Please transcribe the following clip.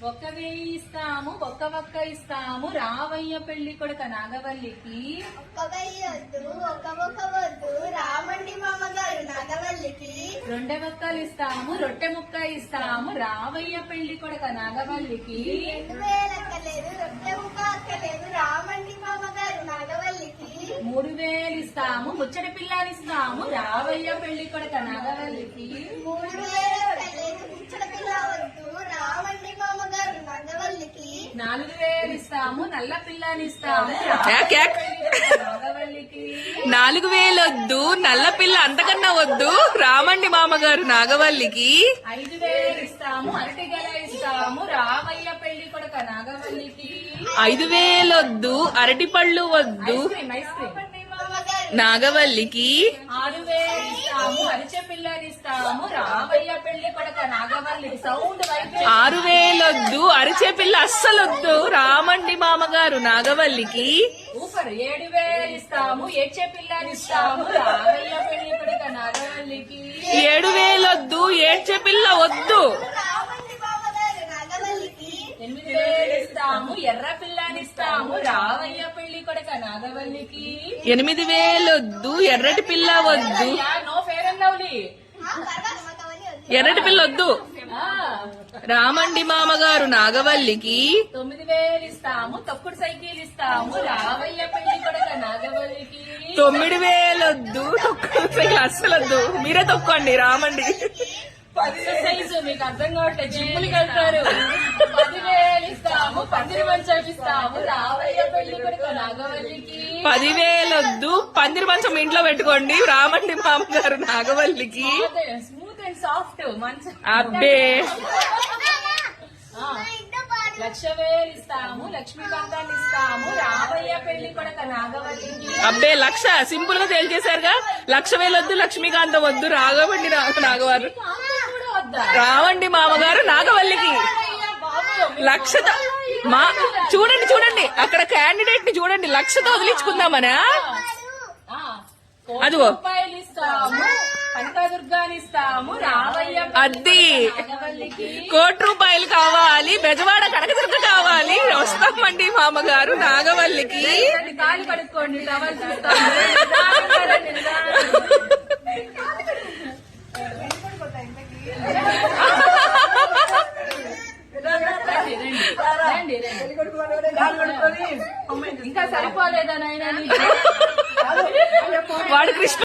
1,000 ఇస్తాము, ఒక్క ఇస్తాము రావయ్య పెళ్లి కొడుక నాగవల్లికి. 1,000 వద్దు, ఒక్క వద్దు రామండి మామగారు నాగవల్లికి. 2 ఒక్కలు ఇస్తాము, రొట్టె ముక్క ఇస్తాము రావయ్య పెళ్లి కొడుక నాగవల్లికి. 2,000 అక్కలేదు, రొట్టె ముక్క అక్కలేదు రామండి మామగారు నాగవల్లికి. 3,000 ఇస్తాము, ముచ్చటి పిల్లానిస్తాము రావయ్య పెళ్లి కొడుక నాగవల్లికి. 3,000 అక్కలేదు, ముచ్చట పిల్ల వద్దు రామండి మామగారు నాగవల్లికి. 4,000 ఇస్తాము, నల్ల పిల్లానిస్తాము నాగవల్లికి. 4,000 వద్దు, నల్ల పిల్ల అంతకన్నా వద్దు రామండి మామగారు నాగవల్లికి. 5,000 ఇస్తాము, అరటిగల ఇస్తాము రావయ్య పెళ్లి కొడుక నాగవల్లికి. 5,000 వద్దు, అరటి పళ్ళు వద్దు ఐస్ క్రీమ్ నాగవల్లికి. 6,000 ఇస్తాము, అరిచె పిల్లనిస్తాము రావయ్య పెళ్లి కొడుక నాగవల్లికి. సౌండ్ 6,000 వద్దు, అరిచే పిల్ల అస్సలొద్దు రామండి మామగారు నాగవల్లికి. ఊపర్ 7,000 ఇస్తాము, ఏడ్చే పిల్లనిస్తాము రావయ్య పెళ్లి కొడుక నాగవల్లికి. 7,000 వద్దు, ఏడ్చే పిల్ల వద్దు రామండి మామగారు నాగవల్లికి. 8,000 ఇస్తాము, ఎర్ర పిల్లనిస్తాము రావయ్య పెళ్లి కొడుక నాగవల్లికి. 8,000 వద్దు, ఎర్రటి పిల్ల వద్దు నో ఫేర్ అండ్ లవ్లీ. ఎర్రటి పిల్ల వద్దు రామండి మామగారు నాగవల్లికి. 9,000 ఇస్తాము, తొక్కుడు సైకిల్ ఇస్తాము రావయ్య పెళ్లి కొడుక నాగవల్లికి. 9,000 వద్దు, తొక్కలు అస్సలొద్దు, మీరే తొక్కండి రామండి. ఎక్సర్సైజ్ మీకు అర్థం కావట్లేదు, జిమ్ములకి వెళ్తారు. 10,000 ఇస్తాము, పందిరి మంచం ఇస్తాము రావయ్య పెళ్లి కొడుక నాగవల్లికి. 10,000 వద్దు, పందిరి మంచం ఇంట్లో పెట్టుకోండి రామండి మామగారు నాగవల్లికి. స్మూత్ అండ్ సాఫ్ట్ మంచం. అబ్బే 1,00,000 ఇస్తాము, లక్ష్మీకాంతాన్ని ఇస్తాము రావయ్య పెళ్లి కొడుక నాగవల్లికి. అబ్బే 1,00,000 సింపుల్ గా తేల్చేశారుగా. 1,00,000 వద్దు, లక్ష్మీకాంతం వద్దు రాఘవండి నాగవారు రావండి మామగారు నాగవల్లికి. 1,00,000 చూడండి చూడండి అక్కడ క్యాండిడేట్ ని చూడండి, 1,00,000తో వదిలించుకుందామనా. అదిగో రూపాయలు ఇస్తాము, కనకదుర్గాని ఇస్తాము రావయ్య అది నాగవల్లికి. 1,00,00,000 రూపాయలు కావాలి, బెజవాడ కనకదుర్గ కావాలి, వస్తామండి మామగారు నాగవల్లికి. కాలు కడుక్కోండి, టవల్ చూస్తాము.